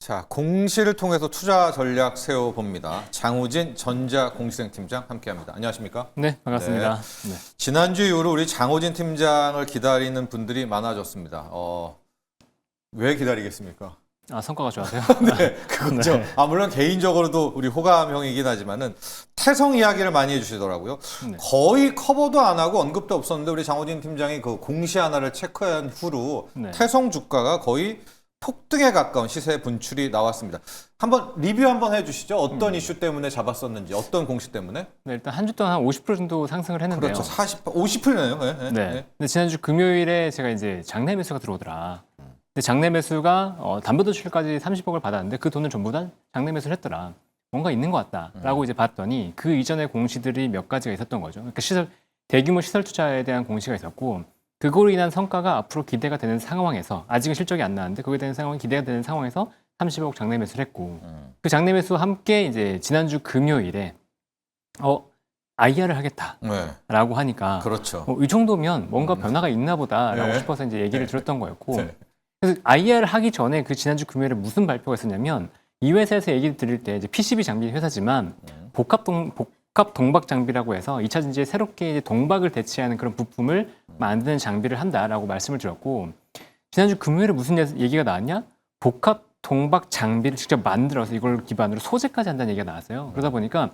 자, 공시를 통해서 투자 전략 세워봅니다. 장우진 전자공시생 팀장 함께합니다. 안녕하십니까? 네, 반갑습니다. 네. 지난주 이후로 우리 장우진 팀장을 기다리는 분들이 많아졌습니다. 왜 기다리겠습니까? 성과가 좋아서요? 네, 그거죠. 네. 물론 개인적으로도 우리 호감형이긴 하지만은 태성 이야기를 많이 해주시더라고요. 네. 거의 커버도 안 하고 언급도 없었는데 우리 장우진 팀장이 그 공시 하나를 체크한 후로 네. 태성 주가가 거의 폭등에 가까운 시세 분출이 나왔습니다. 한번 리뷰 한번 해주시죠. 어떤 이슈 때문에 잡았었는지, 어떤 공시 때문에? 네, 일단 한 주 동안 한 50% 정도 상승을 했는데요. 그렇죠. 50%네요. 네, 네, 네. 네. 근데 지난주 금요일에 제가 이제 장내 매수가 들어오더라. 근데 장내 매수가 담보대출까지 30억을 받았는데 그 돈을 전부 다 장내 매수를 했더라. 뭔가 있는 것 같다라고 이제 봤더니 그 이전에 공시들이 몇 가지가 있었던 거죠. 그러니까 대규모 시설 투자에 대한 공시가 있었고 그거로 인한 성과가 앞으로 기대가 되는 상황에서 아직은 실적이 안 나왔는데 그거에 대한 상황이 기대가 되는 상황에서 30억 장내 매수를 했고 그 장내 매수와 함께 이제 지난주 금요일에 IR을 하겠다라고 네. 하니까 그렇죠. 이 정도면 뭔가 변화가 있나 보다라고 네. 싶어서 이제 얘기를 네. 들었던 거였고 네. 그래서 IR을 하기 전에 그 지난주 금요일에 무슨 발표가 있었냐면 이 회사에서 얘기를 드릴 때 이제 PCB 장비 회사지만 복합 동박 장비라고 해서 2차 전지에 새롭게 이제 동박을 대체하는 그런 부품을 만드는 장비를 한다라고 말씀을 드렸고 지난주 금요일에 무슨 얘기가 나왔냐? 복합 동박 장비를 직접 만들어서 이걸 기반으로 소재까지 한다는 얘기가 나왔어요. 그러다 보니까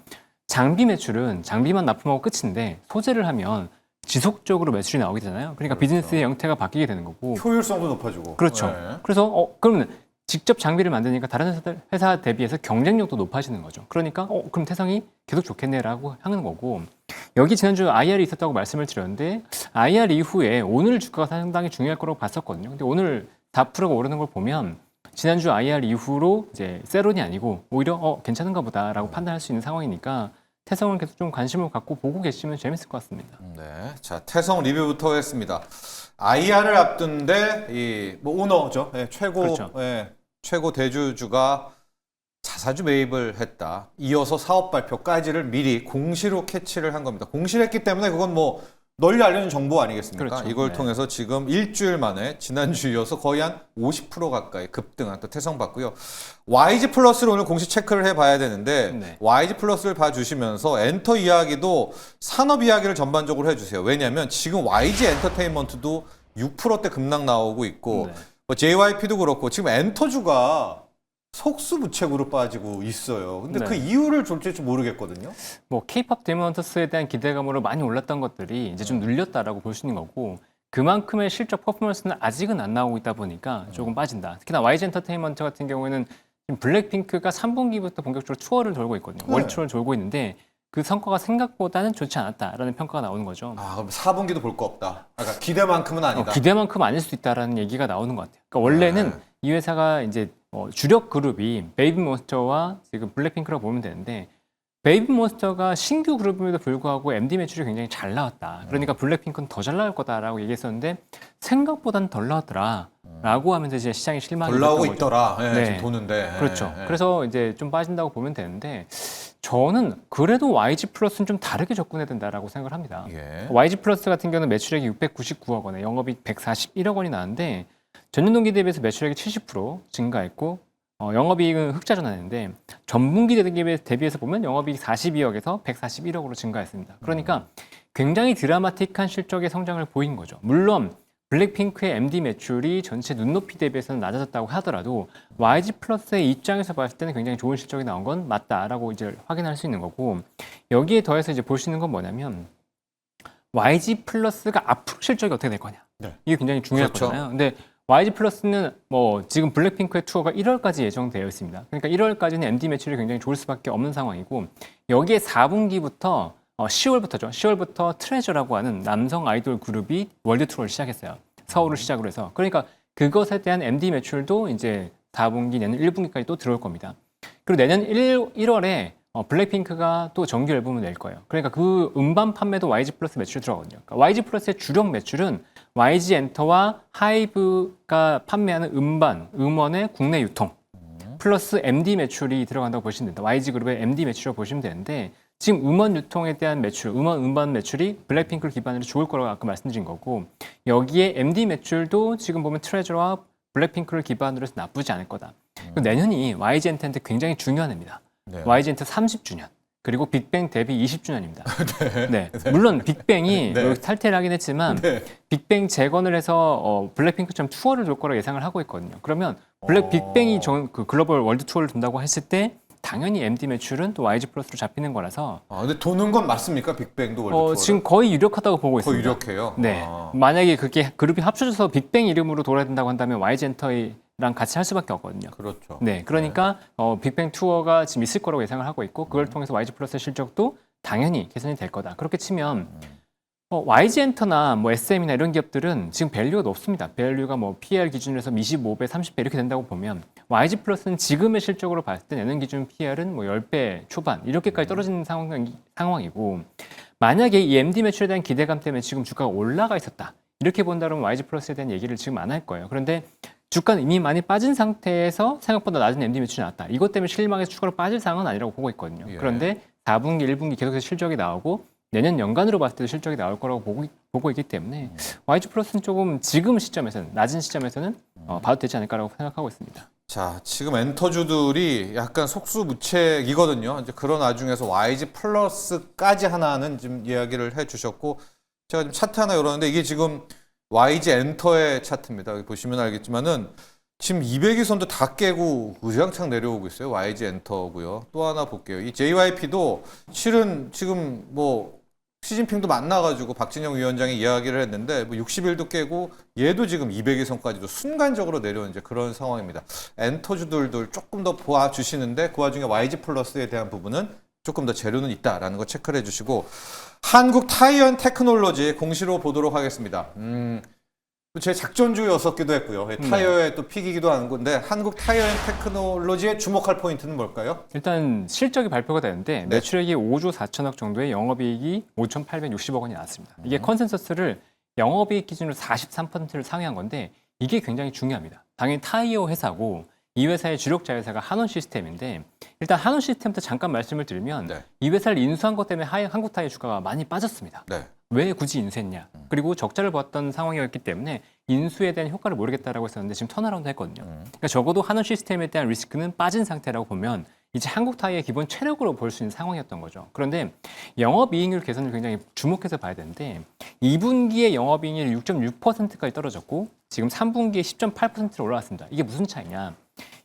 장비 매출은 장비만 납품하고 끝인데 소재를 하면 지속적으로 매출이 나오게 되잖아요. 그러니까 그렇죠. 비즈니스의 형태가 바뀌게 되는 거고. 효율성도 높아지고. 그렇죠. 네. 그래서 그러면 직접 장비를 만드니까 다른 회사 대비해서 경쟁력도 높아지는 거죠. 그러니까 그럼 태성이 계속 좋겠네라고 하는 거고 여기 지난주 IR이 있었다고 말씀을 드렸는데 IR 이후에 오늘 주가가 상당히 중요할 거라고 봤었거든요. 근데 오늘 4%가 오르는 걸 보면 지난주 IR 이후로 이제 세론이 아니고 오히려 괜찮은가 보다라고 판단할 수 있는 상황이니까 태성을 계속 좀 관심을 갖고 보고 계시면 재밌을 것 같습니다. 네, 자 태성 리뷰부터 했습니다. IR을 앞둔데 오너죠. 네, 그렇죠. 최고 대주주가 자사주 매입을 했다. 이어서 사업 발표까지를 미리 공시로 캐치를 한 겁니다. 공시를 했기 때문에 그건 뭐 널리 알려진 정보 아니겠습니까? 그렇죠. 이걸 네. 통해서 지금 일주일 만에 지난주 이어서 거의 한 50% 가까이 급등한 또 태성 봤고요. YG 플러스를 오늘 공시 체크를 해봐야 되는데 네. YG 플러스를 봐주시면서 엔터 이야기도 산업 이야기를 전반적으로 해주세요. 왜냐하면 지금 YG 엔터테인먼트도 6%대 급락 나오고 있고 네. 뭐 JYP도 그렇고 지금 엔터주가 속수무책으로 빠지고 있어요. 근데 네. 그 이유를 졸지 모르겠거든요. 뭐 K-팝 데몬터스에 대한 기대감으로 많이 올랐던 것들이 이제 좀 눌렸다라고 볼 수 있는 거고 그만큼의 실적 퍼포먼스는 아직은 안 나오고 있다 보니까 조금 빠진다. 특히나 YG 엔터테인먼트 같은 경우에는 지금 블랙핑크가 3분기부터 본격적으로 투어를 돌고 있거든요. 네. 월드 투어를 돌고 있는데 그 성과가 생각보다는 좋지 않았다라는 평가가 나오는 거죠. 그럼 4분기도 볼 거 없다. 그러니까 기대만큼은 아니다. 기대만큼 아닐 수도 있다라는 얘기가 나오는 것 같아요. 그러니까 원래는 이 회사가 이제 주력 그룹이 베이비몬스터와 지금 블랙핑크라고 보면 되는데 베이비몬스터가 신규 그룹임에도 불구하고 MD 매출이 굉장히 잘 나왔다. 그러니까 블랙핑크는 더 잘 나올 거다라고 얘기했었는데 생각보다는 덜 나왔더라라고 하면서 이제 시장이 실망이 덜 나오고 됐던 거죠. 있더라. 네. 지금 도는데. 그렇죠. 네. 그래서 이제 좀 빠진다고 보면 되는데 저는 그래도 YG 플러스는 좀 다르게 접근해야 된다라고 생각을 합니다. 예. YG 플러스 같은 경우는 매출액이 699억 원에 영업이익 141억 원이 나왔는데 전년 동기 대비해서 매출액이 70% 증가했고 영업이익은 흑자 전환했는데 전분기 대비해서 보면 영업이익 42억에서 141억으로 증가했습니다. 그러니까 굉장히 드라마틱한 실적의 성장을 보인 거죠. 물론 블랙핑크의 MD 매출이 전체 눈높이 대비해서는 낮아졌다고 하더라도 YG 플러스의 입장에서 봤을 때는 굉장히 좋은 실적이 나온 건 맞다라고 이제 확인할 수 있는 거고 여기에 더해서 이제 볼 수 있는 건 뭐냐면 YG 플러스가 앞으로 실적이 어떻게 될 거냐. 네. 이게 굉장히 중요할 그렇죠. 거잖아요. 근데 YG 플러스는 뭐 지금 블랙핑크의 투어가 1월까지 예정되어 있습니다. 그러니까 1월까지는 MD 매출이 굉장히 좋을 수밖에 없는 상황이고 여기에 4분기부터 10월부터죠. 10월부터 트레저라고 하는 남성 아이돌 그룹이 월드 투어를 시작했어요. 서울을 시작으로 해서. 그러니까 그것에 대한 MD 매출도 이제 4분기 내년 1분기까지 또 들어올 겁니다. 그리고 내년 1월에 블랙핑크가 또 정규 앨범을 낼 거예요. 그러니까 그 음반 판매도 YG 플러스 매출 들어가거든요. 그러니까 YG 플러스의 주력 매출은 YG 엔터와 하이브가 판매하는 음원의 국내 유통 플러스 MD 매출이 들어간다고 보시면 됩니다. YG 그룹의 MD 매출이라고 보시면 되는데 지금 음원 유통에 대한 매출, 음반 매출이 블랙핑크를 기반으로 좋을 거라고 아까 말씀드린 거고 여기에 MD 매출도 지금 보면 트레저와 블랙핑크를 기반으로 해서 나쁘지 않을 거다. 그리고 내년이 YG엔터한테 굉장히 중요한 해입니다. 네. YG엔터 30주년. 그리고 빅뱅 데뷔 20주년입니다. 네. 물론 빅뱅이 네. 탈퇴를 하긴 했지만 네. 빅뱅 재건을 해서 블랙핑크처럼 투어를 돌 거라고 예상을 하고 있거든요. 그러면 빅뱅이 그 글로벌 월드 투어를 돈다고 했을 때 당연히 MD 매출은 또 YG 플러스로 잡히는 거라서 근데 도는 건 맞습니까? 빅뱅도 월드 투어를? 지금 거의 유력하다고 보고 거의 있습니다. 유력해요. 네. 만약에 그게 그룹이 합쳐져서 빅뱅 이름으로 돌아야 된다고 한다면 YG 엔터랑 같이 할 수밖에 없거든요. 그렇죠. 네, 그러니까 빅뱅 투어가 지금 있을 거라고 예상을 하고 있고 그걸 통해서 YG 플러스의 실적도 당연히 개선이 될 거다. 그렇게 치면 YG 엔터나 뭐 SM이나 이런 기업들은 지금 밸류가 높습니다. 밸류가 뭐 PER 기준으로 해서 25배, 30배 이렇게 된다고 보면 YG 플러스는 지금의 실적으로 봤을 때 내년 기준 PER은 뭐 10배 초반 이렇게까지 떨어지는 상황이고 만약에 이 MD 매출에 대한 기대감 때문에 지금 주가가 올라가 있었다. 이렇게 본다면 YG 플러스에 대한 얘기를 지금 안 할 거예요. 그런데 주가는 이미 많이 빠진 상태에서 생각보다 낮은 MD 매출이 나왔다. 이것 때문에 실망해서 추가로 빠질 상황은 아니라고 보고 있거든요. 예. 그런데 4분기, 1분기 계속해서 실적이 나오고 내년 연간으로 봤을 때도 실적이 나올 거라고 보고 있기 때문에 YG 플러스는 조금 지금 시점에서는 낮은 시점에서는 봐도 되지 않을까라고 생각하고 있습니다. 자, 지금 엔터주들이 약간 속수무책이거든요. 이제 그런 와중에서 YG 플러스까지 하나는 지금 이야기를 해주셨고 제가 지금 차트 하나 열었는데 이게 지금 YG 엔터의 차트입니다. 여기 보시면 알겠지만은 지금 200일선도 다 깨고 우상창 내려오고 있어요. YG 엔터고요. 또 하나 볼게요. 이 JYP도 실은 지금 뭐 시진핑도 만나가지고 박진영 위원장이 이야기를 했는데 뭐 60일도 깨고 얘도 지금 200일선까지도 순간적으로 내려온 이제 그런 상황입니다. 엔터주들도 조금 더 보아주시는데 그 와중에 YG 플러스에 대한 부분은 조금 더 재료는 있다라는 거 체크를 해주시고 한국 타이어 테크놀로지 공시로 보도록 하겠습니다. 제 작전주였었기도 했고요. 타이어의 또 픽이기도 한 건데 한국 타이어 테크놀로지에 주목할 포인트는 뭘까요? 일단 실적이 발표가 되는데 네. 매출액이 5조 4천억 정도의 영업이익이 5,860억 원이 나왔습니다. 이게 컨센서스를 영업이익 기준으로 43%를 상회한 건데 이게 굉장히 중요합니다. 당연히 타이어 회사고 이 회사의 주력 자회사가 한원 시스템인데 일단 한원 시스템부터 잠깐 말씀을 드리면 네. 이 회사를 인수한 것 때문에 한국 타이어 주가가 많이 빠졌습니다. 네. 왜 굳이 인수했냐? 그리고 적자를 봤던 상황이었기 때문에 인수에 대한 효과를 모르겠다라고 했었는데 지금 턴어라운드 했거든요. 그러니까 적어도 한원 시스템에 대한 리스크는 빠진 상태라고 보면 이제 한국 타이어의 기본 체력으로 볼 수 있는 상황이었던 거죠. 그런데 영업이익률 개선을 굉장히 주목해서 봐야 되는데 2분기에 영업이익률이 6.6%까지 떨어졌고 지금 3분기에 10.8%로 올라왔습니다. 이게 무슨 차이냐?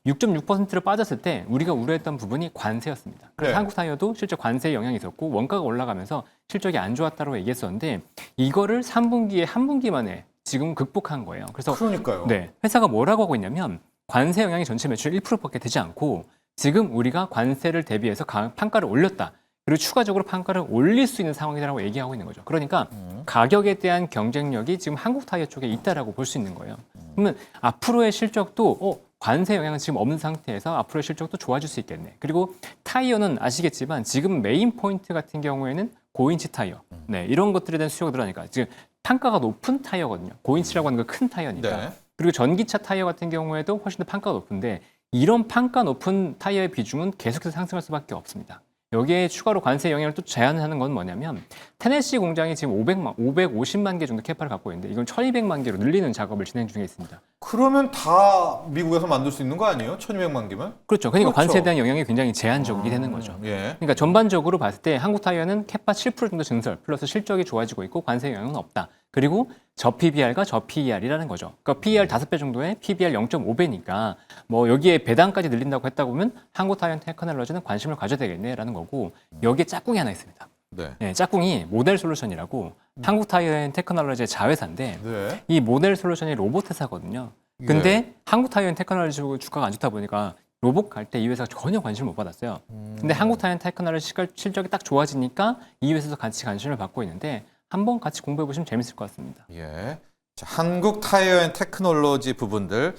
6.6%로 빠졌을 때 우리가 우려했던 부분이 관세였습니다. 그래서 네. 한국 타이어도 실제 관세에 영향이 있었고 원가가 올라가면서 실적이 안 좋았다고 얘기했었는데 이거를 3분기에 한 분기 만에 지금 극복한 거예요. 그래서 그러니까요. 네, 회사가 뭐라고 하고 있냐면 관세 영향이 전체 매출 1%밖에 되지 않고 지금 우리가 관세를 대비해서 판가를 올렸다. 그리고 추가적으로 판가를 올릴 수 있는 상황이라고 얘기하고 있는 거죠. 그러니까 가격에 대한 경쟁력이 지금 한국 타이어 쪽에 있다라고 볼 수 있는 거예요. 그러면 앞으로의 실적도 관세 영향은 지금 없는 상태에서 앞으로의 실적도 좋아질 수 있겠네. 그리고 타이어는 아시겠지만 지금 메인 포인트 같은 경우에는 고인치 타이어. 네, 이런 것들에 대한 수요가 늘어나니까 지금 판가가 높은 타이어거든요. 고인치라고 하는 건 큰 타이어니까. 네. 그리고 전기차 타이어 같은 경우에도 훨씬 더 판가가 높은데 이런 판가 높은 타이어의 비중은 계속해서 상승할 수밖에 없습니다. 여기에 추가로 관세 영향을 또 제한하는 건 뭐냐면 테네시 공장이 지금 550만 개 정도 캐파를 갖고 있는데 이걸 1200만 개로 늘리는 작업을 진행 중에 있습니다. 그러면 다 미국에서 만들 수 있는 거 아니에요? 1200만 개면? 그렇죠. 그러니까 그렇죠. 관세에 대한 영향이 굉장히 제한적이게 되는 거죠. 예. 그러니까 전반적으로 봤을 때 한국 타이어는 캐파 7% 정도 증설 플러스 실적이 좋아지고 있고 관세 영향은 없다. 그리고 저 PBR과 저 PER이라는 거죠. 그러니까 PER 5배 정도에 PBR 0.5배니까 뭐 여기에 배당까지 늘린다고 했다고 보면 한국 타이어 테크놀로지는 관심을 가져야 되겠네라는 거고 여기에 짝꿍이 하나 있습니다. 네. 네, 짝꿍이 모델 솔루션이라고 한국 타이어 테크놀로지의 자회사인데 네. 이 모델 솔루션이 로봇 회사거든요. 근데 한국 타이어 테크놀로지 주가가 안 좋다 보니까 로봇 갈 때 이 회사가 전혀 관심을 못 받았어요. 근데 한국 타이어 테크놀로지 실적이 딱 좋아지니까 이 회사도 같이 관심을 받고 있는데 한번 같이 공부해 보시면 재밌을 것 같습니다. 예. 자, 한국 타이어 앤 테크놀로지 부분들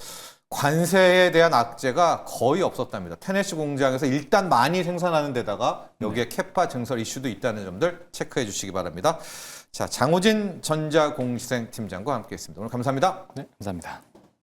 관세에 대한 악재가 거의 없었답니다. 테네시 공장에서 일단 많이 생산하는 데다가 여기에 캐파 증설 이슈도 있다는 점들 체크해 주시기 바랍니다. 자, 장호진 전자공시생 팀장과 함께했습니다. 오늘 감사합니다. 네, 감사합니다.